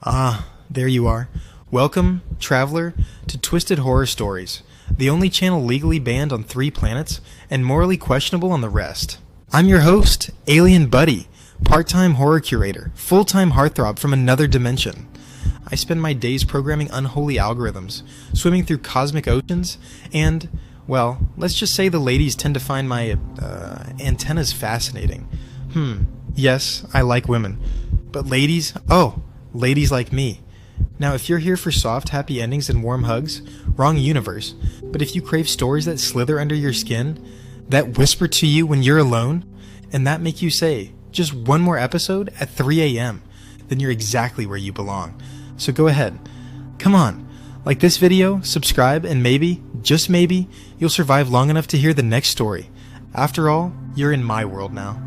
Ah, there you are. Welcome, traveler, to Twisted Horror Stories, the only channel legally banned on 3 planets and morally questionable on the rest. I'm your host, Alien Buddy, part-time horror curator, full-time heartthrob from another dimension. I spend my days programming unholy algorithms, swimming through cosmic oceans, and, well, let's just say the ladies tend to find my, antennas fascinating. Yes, I like women. But ladies? Oh, ladies like me. Now, if you're here for soft, happy endings and warm hugs, wrong universe. But if you crave stories that slither under your skin, that whisper to you when you're alone, and that make you say, just one more episode at 3 a.m., then you're exactly where you belong. So go ahead. Come on. Like this video, subscribe, and maybe, just maybe, you'll survive long enough to hear the next story. After all, you're in my world now.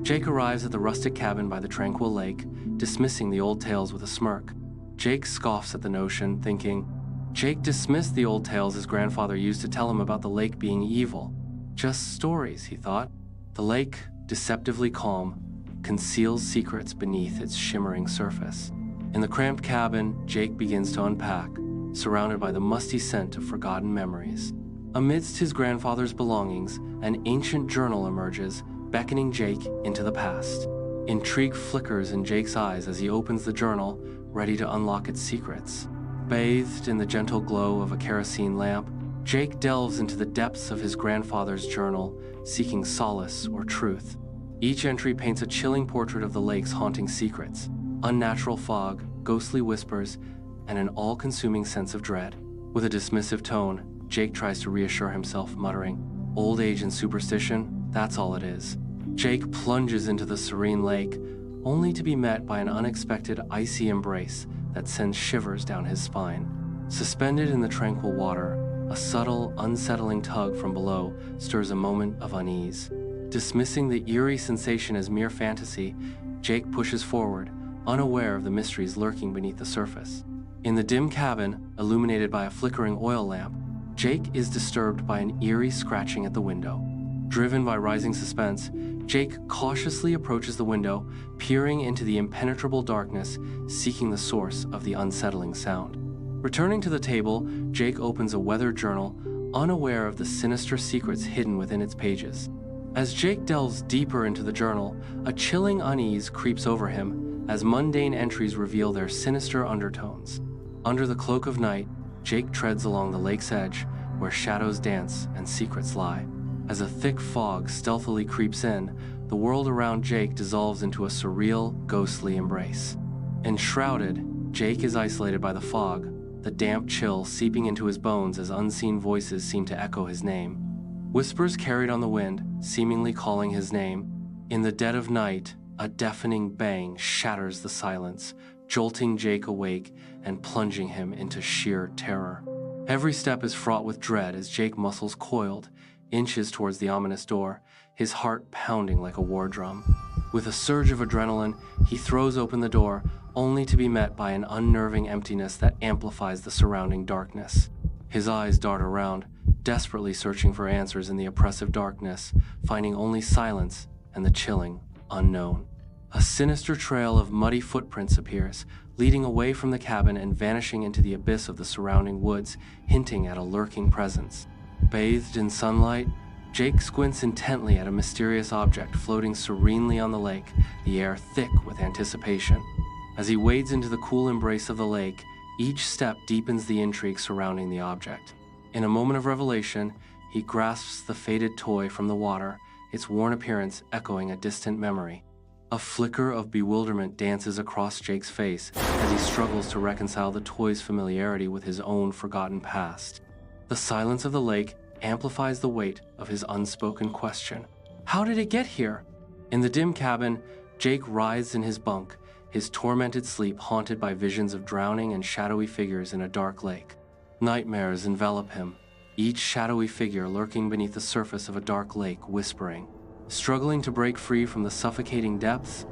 Jake arrives at the rustic cabin by the tranquil lake, dismissing the old tales with a smirk. Jake scoffs at the notion, thinking, Jake dismissed the old tales his grandfather used to tell him about the lake being evil. Just stories, he thought. The lake, deceptively calm, conceals secrets beneath its shimmering surface. In the cramped cabin, Jake begins to unpack, surrounded by the musty scent of forgotten memories. Amidst his grandfather's belongings, an ancient journal emerges, beckoning Jake into the past. Intrigue flickers in Jake's eyes as he opens the journal, ready to unlock its secrets. Bathed in the gentle glow of a kerosene lamp, Jake delves into the depths of his grandfather's journal, seeking solace or truth. Each entry paints a chilling portrait of the lake's haunting secrets, unnatural fog, ghostly whispers, and an all-consuming sense of dread. With a dismissive tone, Jake tries to reassure himself, muttering, "Old age and superstition, that's all it is." Jake plunges into the serene lake, only to be met by an unexpected icy embrace that sends shivers down his spine. Suspended in the tranquil water, a subtle, unsettling tug from below stirs a moment of unease. Dismissing the eerie sensation as mere fantasy, Jake pushes forward, unaware of the mysteries lurking beneath the surface. In the dim cabin, illuminated by a flickering oil lamp, Jake is disturbed by an eerie scratching at the window. Driven by rising suspense, Jake cautiously approaches the window, peering into the impenetrable darkness, seeking the source of the unsettling sound. Returning to the table, Jake opens a weathered journal, unaware of the sinister secrets hidden within its pages. As Jake delves deeper into the journal, a chilling unease creeps over him as mundane entries reveal their sinister undertones. Under the cloak of night, Jake treads along the lake's edge, where shadows dance and secrets lie. As a thick fog stealthily creeps in, the world around Jake dissolves into a surreal, ghostly embrace. Enshrouded, Jake is isolated by the fog, the damp chill seeping into his bones as unseen voices seem to echo his name. Whispers carried on the wind, seemingly calling his name. In the dead of night, a deafening bang shatters the silence, jolting Jake awake and plunging him into sheer terror. Every step is fraught with dread as Jake muscles coiled, inches towards the ominous door, his heart pounding like a war drum. With a surge of adrenaline, he throws open the door, only to be met by an unnerving emptiness that amplifies the surrounding darkness. His eyes dart around, desperately searching for answers in the oppressive darkness, finding only silence and the chilling unknown. A sinister trail of muddy footprints appears, leading away from the cabin and vanishing into the abyss of the surrounding woods, hinting at a lurking presence. Bathed in sunlight, Jake squints intently at a mysterious object floating serenely on the lake, the air thick with anticipation. As he wades into the cool embrace of the lake, each step deepens the intrigue surrounding the object. In a moment of revelation, he grasps the faded toy from the water, its worn appearance echoing a distant memory. A flicker of bewilderment dances across Jake's face as he struggles to reconcile the toy's familiarity with his own forgotten past. The silence of the lake amplifies the weight of his unspoken question. How did it get here? In the dim cabin, Jake writhes in his bunk, his tormented sleep haunted by visions of drowning and shadowy figures in a dark lake. Nightmares envelop him, each shadowy figure lurking beneath the surface of a dark lake, whispering. Struggling to break free from the suffocating depths,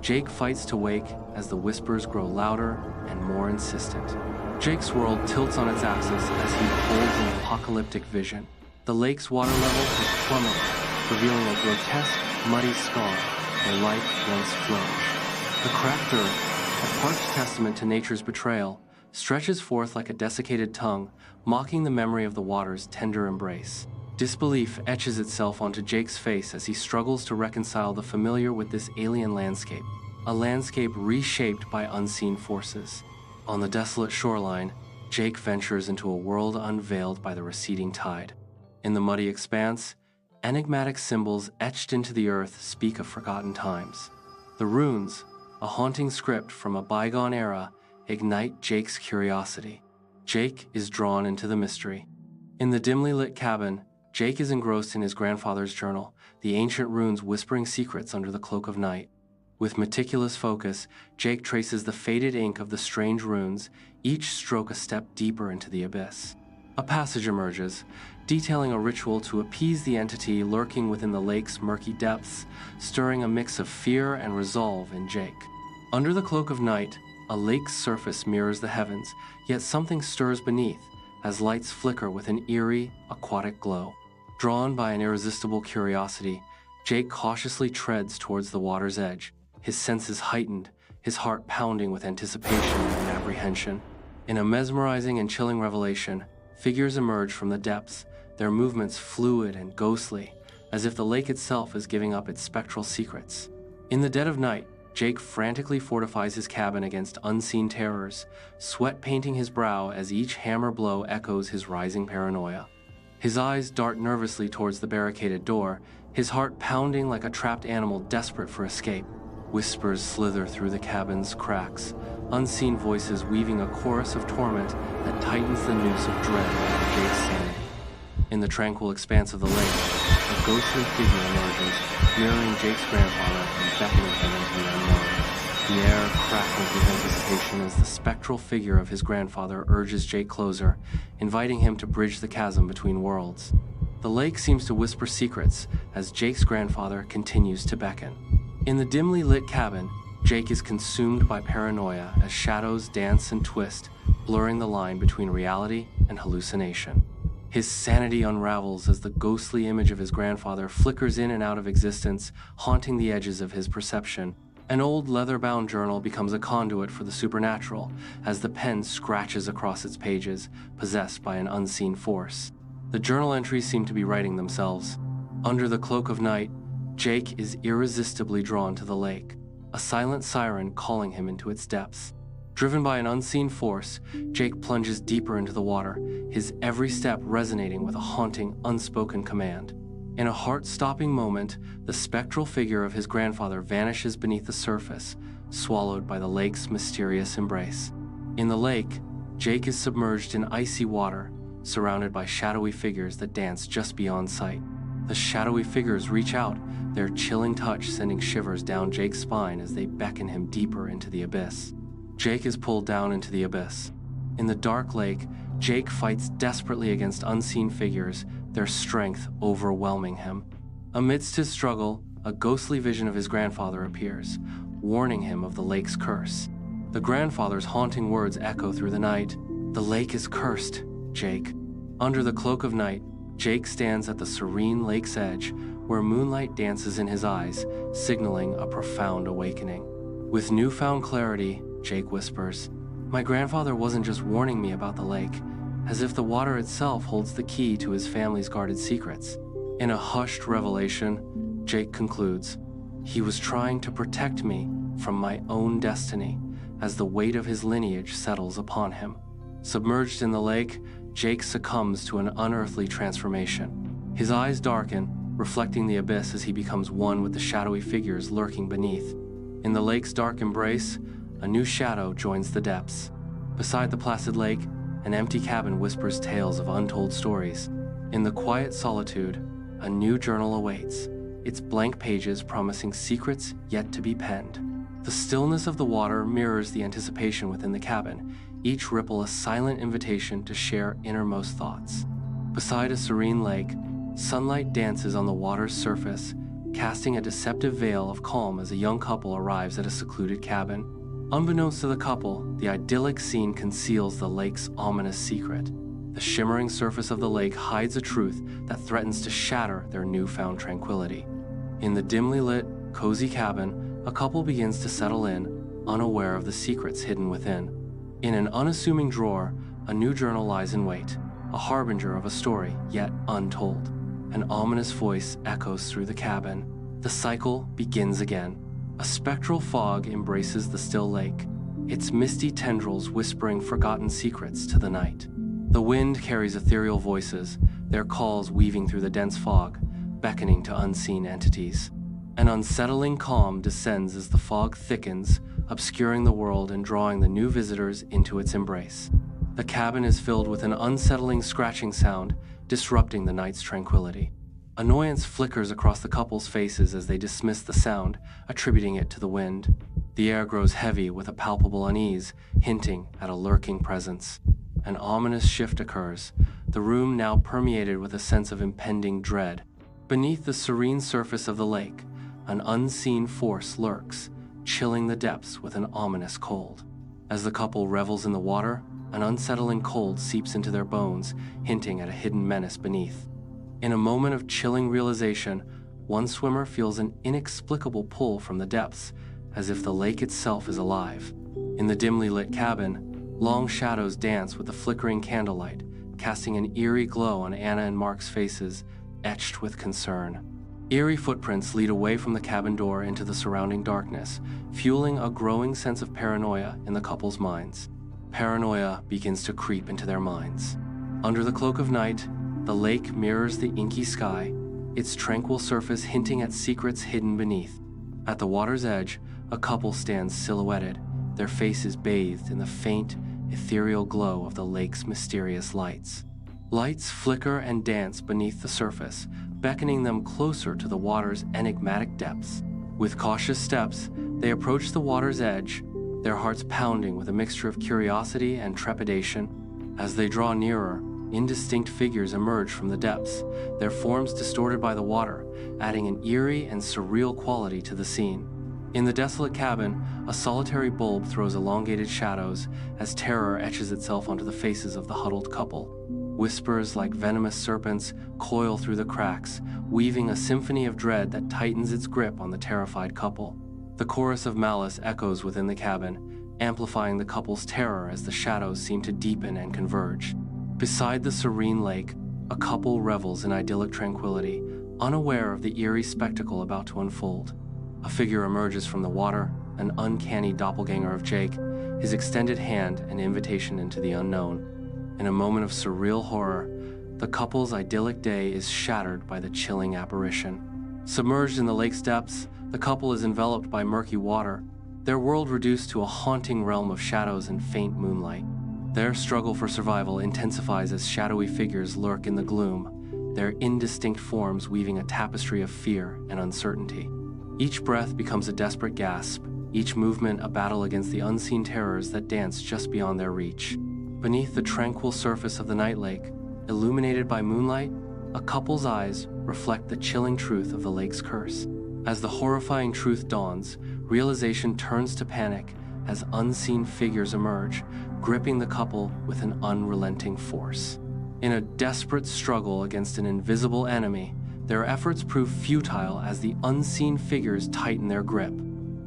Jake fights to wake as the whispers grow louder and more insistent. Jake's world tilts on its axis as he beholds an apocalyptic vision. The lake's water level has plummeted, revealing a grotesque, muddy scar where life once flourished. The cracked earth, a parched testament to nature's betrayal, stretches forth like a desiccated tongue, mocking the memory of the water's tender embrace. Disbelief etches itself onto Jake's face as he struggles to reconcile the familiar with this alien landscape, a landscape reshaped by unseen forces. On the desolate shoreline, Jake ventures into a world unveiled by the receding tide. In the muddy expanse, enigmatic symbols etched into the earth speak of forgotten times. The runes, a haunting script from a bygone era, ignite Jake's curiosity. Jake is drawn into the mystery. In the dimly lit cabin, Jake is engrossed in his grandfather's journal, the ancient runes whispering secrets under the cloak of night. With meticulous focus, Jake traces the faded ink of the strange runes, each stroke a step deeper into the abyss. A passage emerges, detailing a ritual to appease the entity lurking within the lake's murky depths, stirring a mix of fear and resolve in Jake. Under the cloak of night, a lake's surface mirrors the heavens, yet something stirs beneath, as lights flicker with an eerie, aquatic glow. Drawn by an irresistible curiosity, Jake cautiously treads towards the water's edge, his senses heightened, his heart pounding with anticipation and apprehension. In a mesmerizing and chilling revelation, figures emerge from the depths, their movements fluid and ghostly, as if the lake itself is giving up its spectral secrets. In the dead of night, Jake frantically fortifies his cabin against unseen terrors, sweat painting his brow as each hammer blow echoes his rising paranoia. His eyes dart nervously towards the barricaded door, his heart pounding like a trapped animal desperate for escape. Whispers slither through the cabin's cracks, unseen voices weaving a chorus of torment that tightens the noose of dread around Jake's sanity. In the tranquil expanse of the lake, a ghostly figure emerges, mirroring Jake's grandfather and beckoning him into the unknown. The air crackles with anticipation as the spectral figure of his grandfather urges Jake closer, inviting him to bridge the chasm between worlds. The lake seems to whisper secrets as Jake's grandfather continues to beckon. In the dimly lit cabin, Jake is consumed by paranoia as shadows dance and twist, blurring the line between reality and hallucination. His sanity unravels as the ghostly image of his grandfather flickers in and out of existence, haunting the edges of his perception. An old leather-bound journal becomes a conduit for the supernatural as the pen scratches across its pages, possessed by an unseen force. The journal entries seem to be writing themselves. Under the cloak of night, Jake is irresistibly drawn to the lake, a silent siren calling him into its depths. Driven by an unseen force, Jake plunges deeper into the water, his every step resonating with a haunting, unspoken command. In a heart-stopping moment, the spectral figure of his grandfather vanishes beneath the surface, swallowed by the lake's mysterious embrace. In the lake, Jake is submerged in icy water, surrounded by shadowy figures that dance just beyond sight. The shadowy figures reach out, their chilling touch sending shivers down Jake's spine as they beckon him deeper into the abyss. Jake is pulled down into the abyss. In the dark lake, Jake fights desperately against unseen figures, their strength overwhelming him. Amidst his struggle, a ghostly vision of his grandfather appears, warning him of the lake's curse. The grandfather's haunting words echo through the night. "The lake is cursed, Jake." Under the cloak of night, Jake stands at the serene lake's edge, where moonlight dances in his eyes, signaling a profound awakening. With newfound clarity, Jake whispers, "My grandfather wasn't just warning me about the lake, as if the water itself holds the key to his family's guarded secrets." In a hushed revelation, Jake concludes, "He was trying to protect me from my own destiny as the weight of his lineage settles upon him." Submerged in the lake, Jake succumbs to an unearthly transformation. His eyes darken, reflecting the abyss as he becomes one with the shadowy figures lurking beneath. In the lake's dark embrace, a new shadow joins the depths. Beside the placid lake, an empty cabin whispers tales of untold stories. In the quiet solitude, a new journal awaits, its blank pages promising secrets yet to be penned. The stillness of the water mirrors the anticipation within the cabin, each ripple a silent invitation to share innermost thoughts. Beside a serene lake, sunlight dances on the water's surface, casting a deceptive veil of calm as a young couple arrives at a secluded cabin. Unbeknownst to the couple, the idyllic scene conceals the lake's ominous secret. The shimmering surface of the lake hides a truth that threatens to shatter their newfound tranquility. In the dimly lit, cozy cabin, a couple begins to settle in, unaware of the secrets hidden within. In an unassuming drawer, a new journal lies in wait, a harbinger of a story yet untold. An ominous voice echoes through the cabin. The cycle begins again. A spectral fog embraces the still lake, its misty tendrils whispering forgotten secrets to the night. The wind carries ethereal voices, their calls weaving through the dense fog, beckoning to unseen entities. An unsettling calm descends as the fog thickens, obscuring the world and drawing the new visitors into its embrace. The cabin is filled with an unsettling scratching sound, disrupting the night's tranquility. Annoyance flickers across the couple's faces as they dismiss the sound, attributing it to the wind. The air grows heavy with a palpable unease, hinting at a lurking presence. An ominous shift occurs, the room now permeated with a sense of impending dread. Beneath the serene surface of the lake, an unseen force lurks, chilling the depths with an ominous cold. As the couple revels in the water, an unsettling cold seeps into their bones, hinting at a hidden menace beneath. In a moment of chilling realization, one swimmer feels an inexplicable pull from the depths, as if the lake itself is alive. In the dimly lit cabin, long shadows dance with the flickering candlelight, casting an eerie glow on Anna and Mark's faces, etched with concern. Eerie footprints lead away from the cabin door into the surrounding darkness, fueling a growing sense of paranoia in the couple's minds. Paranoia begins to creep into their minds. Under the cloak of night, the lake mirrors the inky sky, its tranquil surface hinting at secrets hidden beneath. At the water's edge, a couple stands silhouetted, their faces bathed in the faint, ethereal glow of the lake's mysterious lights. Lights flicker and dance beneath the surface, beckoning them closer to the water's enigmatic depths. With cautious steps, they approach the water's edge, their hearts pounding with a mixture of curiosity and trepidation. As they draw nearer, indistinct figures emerge from the depths, their forms distorted by the water, adding an eerie and surreal quality to the scene. In the desolate cabin, a solitary bulb throws elongated shadows as terror etches itself onto the faces of the huddled couple. Whispers like venomous serpents coil through the cracks, weaving a symphony of dread that tightens its grip on the terrified couple. The chorus of malice echoes within the cabin, amplifying the couple's terror as the shadows seem to deepen and converge. Beside the serene lake, a couple revels in idyllic tranquility, unaware of the eerie spectacle about to unfold. A figure emerges from the water, an uncanny doppelganger of Jake, his extended hand an invitation into the unknown. In a moment of surreal horror, the couple's idyllic day is shattered by the chilling apparition. Submerged in the lake's depths, the couple is enveloped by murky water, their world reduced to a haunting realm of shadows and faint moonlight. Their struggle for survival intensifies as shadowy figures lurk in the gloom, their indistinct forms weaving a tapestry of fear and uncertainty. Each breath becomes a desperate gasp, each movement a battle against the unseen terrors that dance just beyond their reach. Beneath the tranquil surface of the night lake, illuminated by moonlight, a couple's eyes reflect the chilling truth of the lake's curse. As the horrifying truth dawns, realization turns to panic as unseen figures emerge, gripping the couple with an unrelenting force. In a desperate struggle against an invisible enemy, their efforts prove futile as the unseen figures tighten their grip.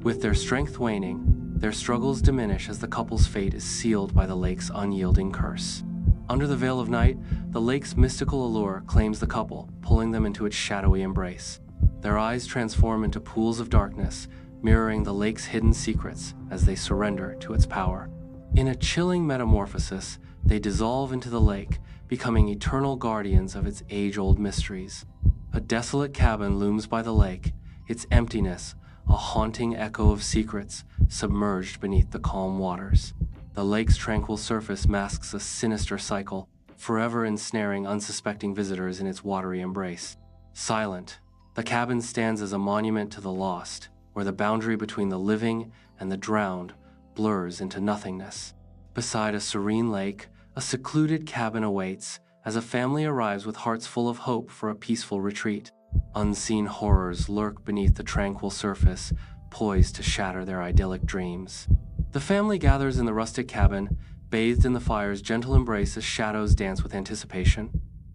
With their strength waning, their struggles diminish as the couple's fate is sealed by the lake's unyielding curse. Under the veil of night, the lake's mystical allure claims the couple, pulling them into its shadowy embrace. Their eyes transform into pools of darkness, mirroring the lake's hidden secrets as they surrender to its power. In a chilling metamorphosis, they dissolve into the lake, becoming eternal guardians of its age-old mysteries. A desolate cabin looms by the lake, its emptiness, a haunting echo of secrets, submerged beneath the calm waters. The lake's tranquil surface masks a sinister cycle, forever ensnaring unsuspecting visitors in its watery embrace. Silent, the cabin stands as a monument to the lost, where the boundary between the living and the drowned blurs into nothingness. Beside a serene lake, a secluded cabin awaits, as a family arrives with hearts full of hope for a peaceful retreat. Unseen horrors lurk beneath the tranquil surface, poised to shatter their idyllic dreams. The family gathers in the rustic cabin, bathed in the fire's gentle embrace as shadows dance with anticipation.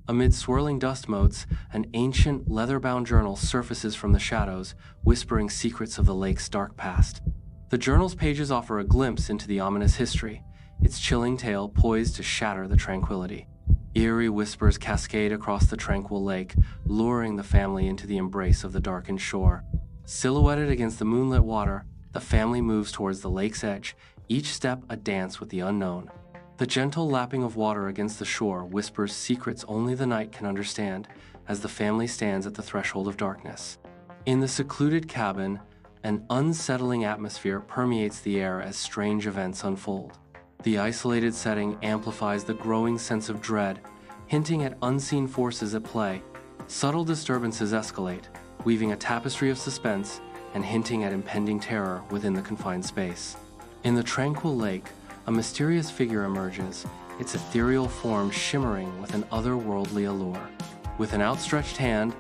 Amid swirling dust motes, an ancient, leather-bound journal surfaces from the shadows, whispering secrets of the lake's dark past. The journal's pages offer a glimpse into the ominous history, its chilling tale poised to shatter the tranquility. Eerie whispers cascade across the tranquil lake, luring the family into the embrace of the darkened shore. Silhouetted against the moonlit water, the family moves towards the lake's edge, each step a dance with the unknown. The gentle lapping of water against the shore whispers secrets only the night can understand as the family stands at the threshold of darkness. In the secluded cabin, an unsettling atmosphere permeates the air as strange events unfold. The isolated setting amplifies the growing sense of dread, hinting at unseen forces at play. Subtle disturbances escalate, weaving a tapestry of suspense and hinting at impending terror within the confined space. In the tranquil lake, a mysterious figure emerges, its ethereal form shimmering with an otherworldly allure. With an outstretched hand,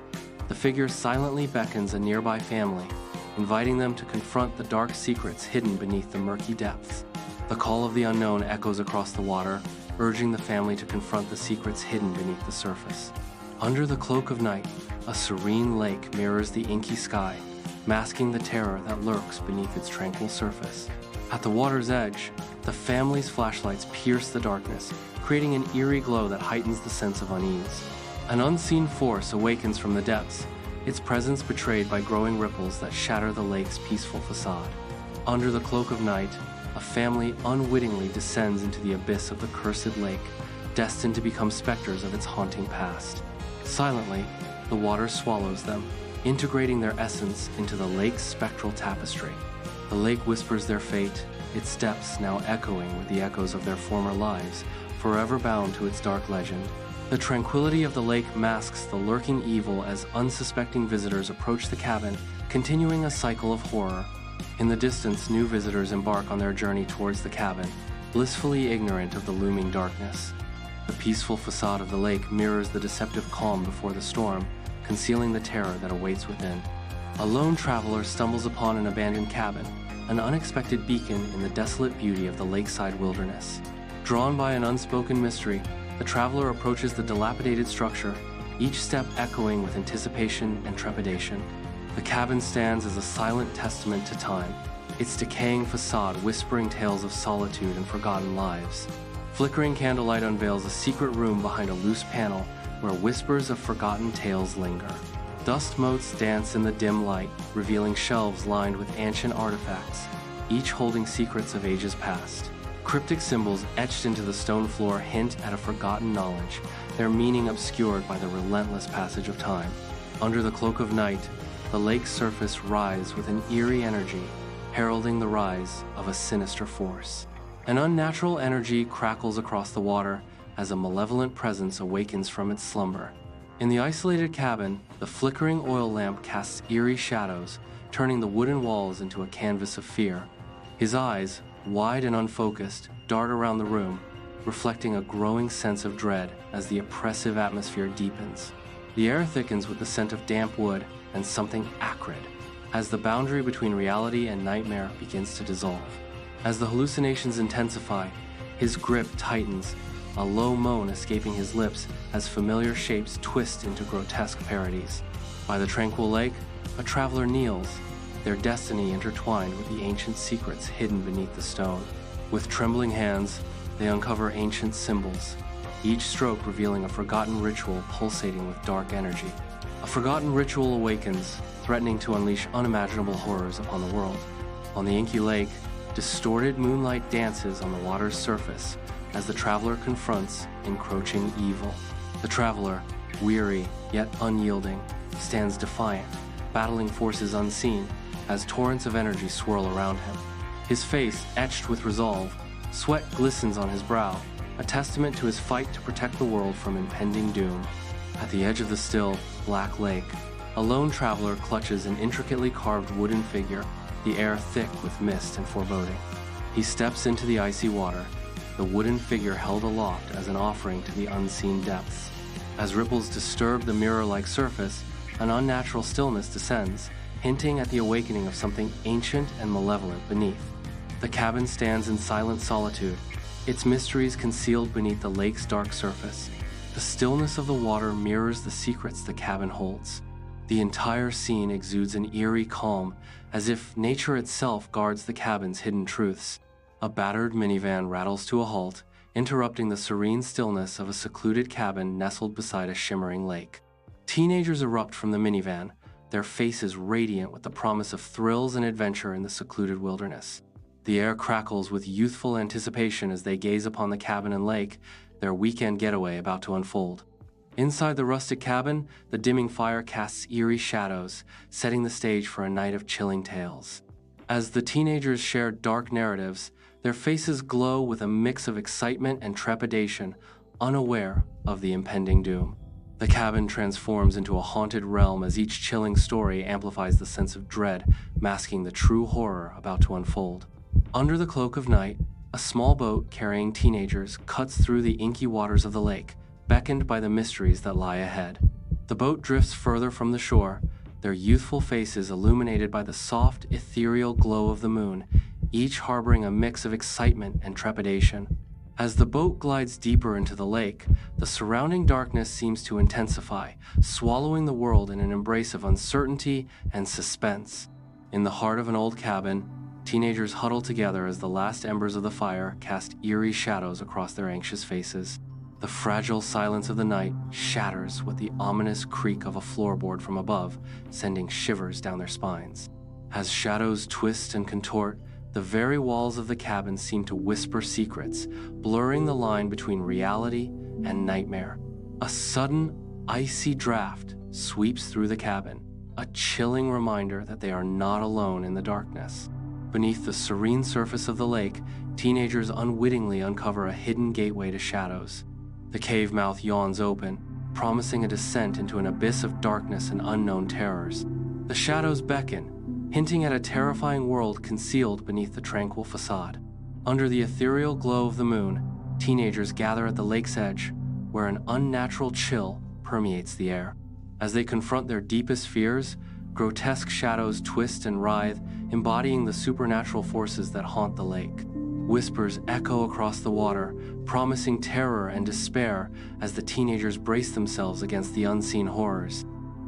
the figure silently beckons a nearby family, inviting them to confront the dark secrets hidden beneath the murky depths. The call of the unknown echoes across the water, urging the family to confront the secrets hidden beneath the surface. Under the cloak of night, a serene lake mirrors the inky sky, masking the terror that lurks beneath its tranquil surface. At the water's edge, the family's flashlights pierce the darkness, creating an eerie glow that heightens the sense of unease. An unseen force awakens from the depths, its presence betrayed by growing ripples that shatter the lake's peaceful facade. Under the cloak of night, a family unwittingly descends into the abyss of the cursed lake, destined to become specters of its haunting past. Silently, the water swallows them, integrating their essence into the lake's spectral tapestry. The lake whispers their fate, its depths now echoing with the echoes of their former lives, forever bound to its dark legend. The tranquility of the lake masks the lurking evil as unsuspecting visitors approach the cabin, continuing a cycle of horror. In the distance, new visitors embark on their journey towards the cabin, blissfully ignorant of the looming darkness. The peaceful facade of the lake mirrors the deceptive calm before the storm, concealing the terror that awaits within. A lone traveler stumbles upon an abandoned cabin, an unexpected beacon in the desolate beauty of the lakeside wilderness. Drawn by an unspoken mystery, the traveler approaches the dilapidated structure, each step echoing with anticipation and trepidation. The cabin stands as a silent testament to time, its decaying facade whispering tales of solitude and forgotten lives. Flickering candlelight unveils a secret room behind a loose panel where whispers of forgotten tales linger. Dust motes dance in the dim light, revealing shelves lined with ancient artifacts, each holding secrets of ages past. Cryptic symbols etched into the stone floor hint at a forgotten knowledge, their meaning obscured by the relentless passage of time. Under the cloak of night, the lake's surface rises with an eerie energy, heralding the rise of a sinister force. An unnatural energy crackles across the water as a malevolent presence awakens from its slumber. In the isolated cabin, the flickering oil lamp casts eerie shadows, turning the wooden walls into a canvas of fear. His eyes, wide and unfocused, dart around the room, reflecting a growing sense of dread as the oppressive atmosphere deepens. The air thickens with the scent of damp wood and something acrid, as the boundary between reality and nightmare begins to dissolve. As the hallucinations intensify, his grip tightens, a low moan escaping his lips as familiar shapes twist into grotesque parodies. By the tranquil lake, a traveler kneels, their destiny intertwined with the ancient secrets hidden beneath the stone. With trembling hands, they uncover ancient symbols, each stroke revealing a forgotten ritual pulsating with dark energy. A forgotten ritual awakens, threatening to unleash unimaginable horrors upon the world. On the inky lake, distorted moonlight dances on the water's surface as the traveler confronts encroaching evil. The traveler, weary yet unyielding, stands defiant, battling forces unseen as torrents of energy swirl around him. His face etched with resolve, sweat glistens on his brow, a testament to his fight to protect the world from impending doom. At the edge of the still, black lake, a lone traveler clutches an intricately carved wooden figure, the air thick with mist and foreboding. He steps into the icy water, the wooden figure held aloft as an offering to the unseen depths. As ripples disturb the mirror-like surface, an unnatural stillness descends, hinting at the awakening of something ancient and malevolent beneath. The cabin stands in silent solitude, its mysteries concealed beneath the lake's dark surface. The stillness of the water mirrors the secrets the cabin holds. The entire scene exudes an eerie calm, as if nature itself guards the cabin's hidden truths. A battered minivan rattles to a halt, interrupting the serene stillness of a secluded cabin nestled beside a shimmering lake. Teenagers erupt from the minivan, their faces radiant with the promise of thrills and adventure in the secluded wilderness. The air crackles with youthful anticipation as they gaze upon the cabin and lake, their weekend getaway about to unfold. Inside the rustic cabin, the dimming fire casts eerie shadows, setting the stage for a night of chilling tales. As the teenagers share dark narratives, their faces glow with a mix of excitement and trepidation, unaware of the impending doom. The cabin transforms into a haunted realm as each chilling story amplifies the sense of dread, masking the true horror about to unfold. Under the cloak of night, a small boat carrying teenagers cuts through the inky waters of the lake, beckoned by the mysteries that lie ahead. The boat drifts further from the shore, their youthful faces illuminated by the soft, ethereal glow of the moon, each harboring a mix of excitement and trepidation. As the boat glides deeper into the lake, the surrounding darkness seems to intensify, swallowing the world in an embrace of uncertainty and suspense. In the heart of an old cabin, teenagers huddle together as the last embers of the fire cast eerie shadows across their anxious faces. The fragile silence of the night shatters with the ominous creak of a floorboard from above, sending shivers down their spines. As shadows twist and contort, the very walls of the cabin seem to whisper secrets, blurring the line between reality and nightmare. A sudden, icy draft sweeps through the cabin, a chilling reminder that they are not alone in the darkness. Beneath the serene surface of the lake, teenagers unwittingly uncover a hidden gateway to shadows. The cave mouth yawns open, promising a descent into an abyss of darkness and unknown terrors. The shadows beckon, hinting at a terrifying world concealed beneath the tranquil facade. Under the ethereal glow of the moon, teenagers gather at the lake's edge, where an unnatural chill permeates the air. As they confront their deepest fears, grotesque shadows twist and writhe, embodying the supernatural forces that haunt the lake. Whispers echo across the water, promising terror and despair as the teenagers brace themselves against the unseen horrors.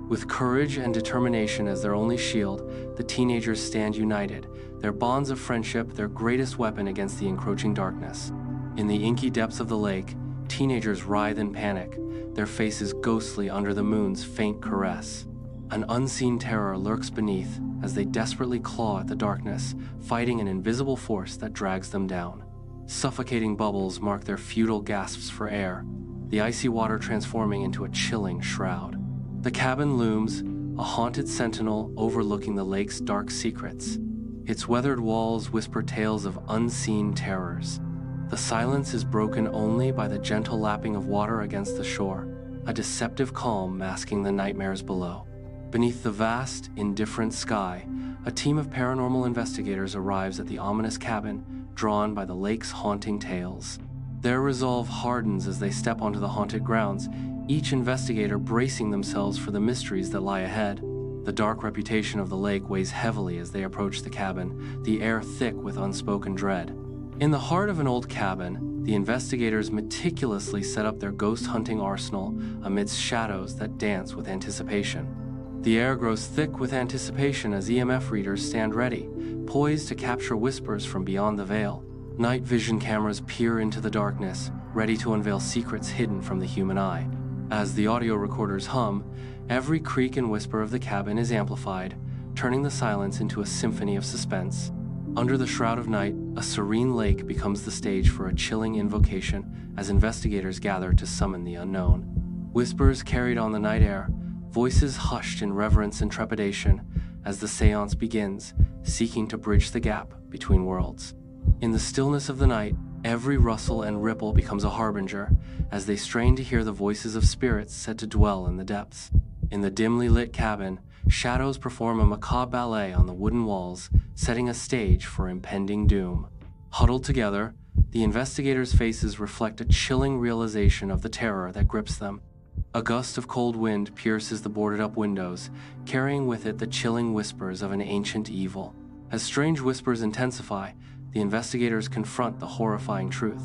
With courage and determination as their only shield, the teenagers stand united, their bonds of friendship their greatest weapon against the encroaching darkness. In the inky depths of the lake, teenagers writhe in panic, their faces ghostly under the moon's faint caress. An unseen terror lurks beneath as they desperately claw at the darkness, fighting an invisible force that drags them down. Suffocating bubbles mark their futile gasps for air, the icy water transforming into a chilling shroud. The cabin looms, a haunted sentinel overlooking the lake's dark secrets. Its weathered walls whisper tales of unseen terrors. The silence is broken only by the gentle lapping of water against the shore, a deceptive calm masking the nightmares below. Beneath the vast, indifferent sky, a team of paranormal investigators arrives at the ominous cabin, drawn by the lake's haunting tales. Their resolve hardens as they step onto the haunted grounds, each investigator bracing themselves for the mysteries that lie ahead. The dark reputation of the lake weighs heavily as they approach the cabin, the air thick with unspoken dread. In the heart of an old cabin, the investigators meticulously set up their ghost-hunting arsenal amidst shadows that dance with anticipation. The air grows thick with anticipation as EMF readers stand ready, poised to capture whispers from beyond the veil. Night vision cameras peer into the darkness, ready to unveil secrets hidden from the human eye. As the audio recorders hum, every creak and whisper of the cabin is amplified, turning the silence into a symphony of suspense. Under the shroud of night, a serene lake becomes the stage for a chilling invocation as investigators gather to summon the unknown. Whispers carried on the night air, voices hushed in reverence and trepidation as the seance begins, seeking to bridge the gap between worlds. In the stillness of the night, every rustle and ripple becomes a harbinger as they strain to hear the voices of spirits said to dwell in the depths. In the dimly lit cabin, shadows perform a macabre ballet on the wooden walls, setting a stage for impending doom. Huddled together, the investigators' faces reflect a chilling realization of the terror that grips them. A gust of cold wind pierces the boarded-up windows, carrying with it the chilling whispers of an ancient evil. As strange whispers intensify, the investigators confront the horrifying truth.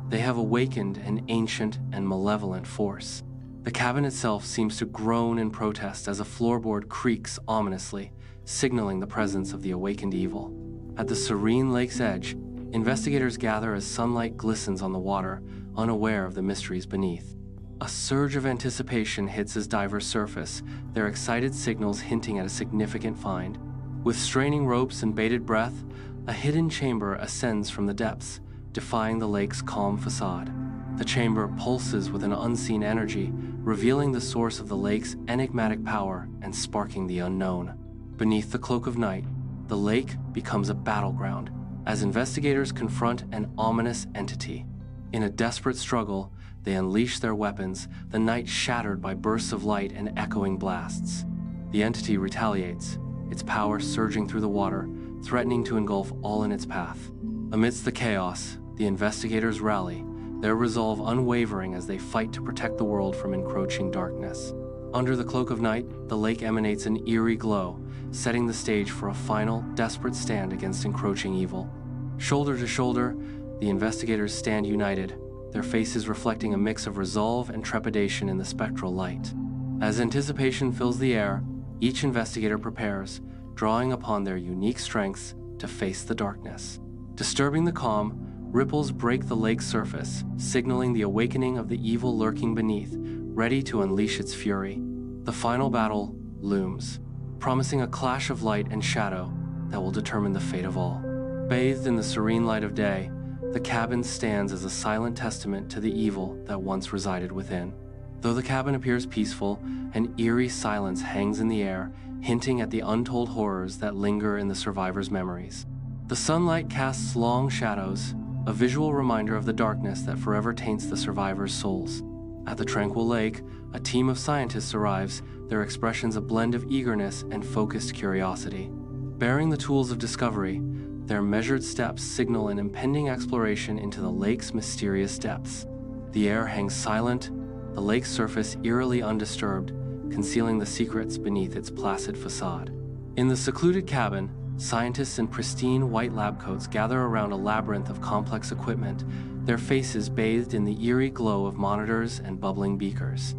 They have awakened an ancient and malevolent force. The cabin itself seems to groan in protest as a floorboard creaks ominously, signaling the presence of the awakened evil. At the serene lake's edge, investigators gather as sunlight glistens on the water, unaware of the mysteries beneath. A surge of anticipation hits as divers surface, their excited signals hinting at a significant find. With straining ropes and bated breath, a hidden chamber ascends from the depths, defying the lake's calm facade. The chamber pulses with an unseen energy, revealing the source of the lake's enigmatic power and sparking the unknown. Beneath the cloak of night, the lake becomes a battleground as investigators confront an ominous entity. In a desperate struggle, they unleash their weapons, the night shattered by bursts of light and echoing blasts. The entity retaliates, its power surging through the water, threatening to engulf all in its path. Amidst the chaos, the investigators rally, their resolve unwavering as they fight to protect the world from encroaching darkness. Under the cloak of night, the lake emanates an eerie glow, setting the stage for a final, desperate stand against encroaching evil. Shoulder to shoulder, the investigators stand united, their faces reflecting a mix of resolve and trepidation in the spectral light. As anticipation fills the air, each investigator prepares, drawing upon their unique strengths to face the darkness. Disturbing the calm, ripples break the lake's surface, signaling the awakening of the evil lurking beneath, ready to unleash its fury. The final battle looms, promising a clash of light and shadow that will determine the fate of all. Bathed in the serene light of day, the cabin stands as a silent testament to the evil that once resided within. Though the cabin appears peaceful, an eerie silence hangs in the air, hinting at the untold horrors that linger in the survivors' memories. The sunlight casts long shadows, a visual reminder of the darkness that forever taints the survivors' souls. At the tranquil lake, a team of scientists arrives, their expressions a blend of eagerness and focused curiosity. Bearing the tools of discovery, their measured steps signal an impending exploration into the lake's mysterious depths. The air hangs silent, the lake's surface eerily undisturbed, concealing the secrets beneath its placid facade. In the secluded cabin, scientists in pristine white lab coats gather around a labyrinth of complex equipment, their faces bathed in the eerie glow of monitors and bubbling beakers.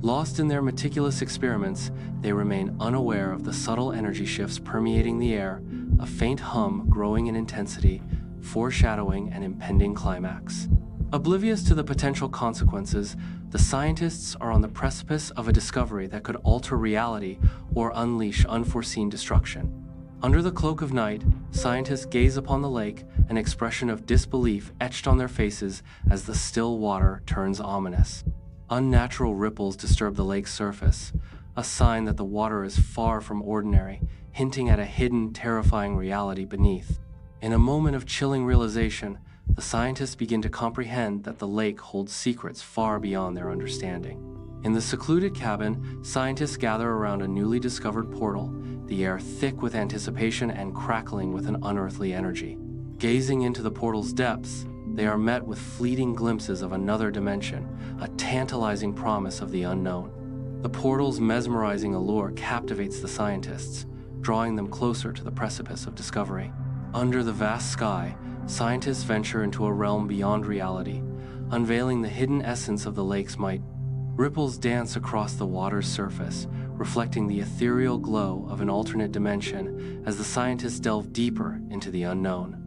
Lost in their meticulous experiments, they remain unaware of the subtle energy shifts permeating the air, a faint hum growing in intensity, foreshadowing an impending climax. Oblivious to the potential consequences, the scientists are on the precipice of a discovery that could alter reality or unleash unforeseen destruction. Under the cloak of night, scientists gaze upon the lake, an expression of disbelief etched on their faces as the still water turns ominous. Unnatural ripples disturb the lake's surface, a sign that the water is far from ordinary, hinting at a hidden, terrifying reality beneath. In a moment of chilling realization, the scientists begin to comprehend that the lake holds secrets far beyond their understanding. In the secluded cabin, scientists gather around a newly discovered portal, the air thick with anticipation and crackling with an unearthly energy. Gazing into the portal's depths, they are met with fleeting glimpses of another dimension, a tantalizing promise of the unknown. The portal's mesmerizing allure captivates the scientists, drawing them closer to the precipice of discovery. Under the vast sky, scientists venture into a realm beyond reality, unveiling the hidden essence of the lake's might. Ripples dance across the water's surface, reflecting the ethereal glow of an alternate dimension as the scientists delve deeper into the unknown.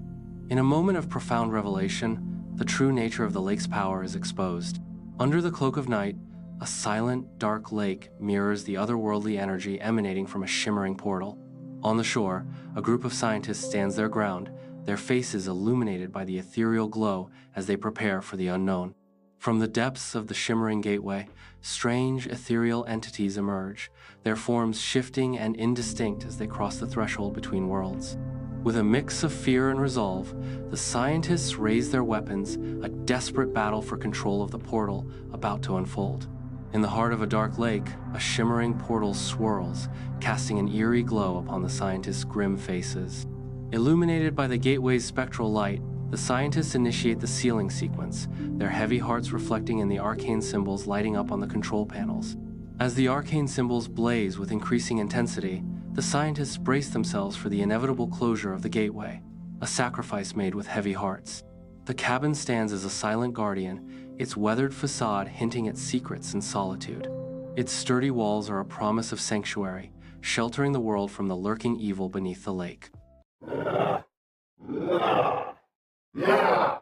In a moment of profound revelation, the true nature of the lake's power is exposed. Under the cloak of night, a silent, dark lake mirrors the otherworldly energy emanating from a shimmering portal. On the shore, a group of scientists stands their ground, their faces illuminated by the ethereal glow as they prepare for the unknown. From the depths of the shimmering gateway, strange ethereal entities emerge, their forms shifting and indistinct as they cross the threshold between worlds. With a mix of fear and resolve, the scientists raise their weapons, a desperate battle for control of the portal about to unfold. In the heart of a dark lake, a shimmering portal swirls, casting an eerie glow upon the scientists' grim faces. Illuminated by the gateway's spectral light, the scientists initiate the sealing sequence, their heavy hearts reflecting in the arcane symbols lighting up on the control panels. As the arcane symbols blaze with increasing intensity, the scientists brace themselves for the inevitable closure of the gateway, a sacrifice made with heavy hearts. The cabin stands as a silent guardian, its weathered facade hinting at secrets and solitude. Its sturdy walls are a promise of sanctuary, sheltering the world from the lurking evil beneath the lake. Yeah.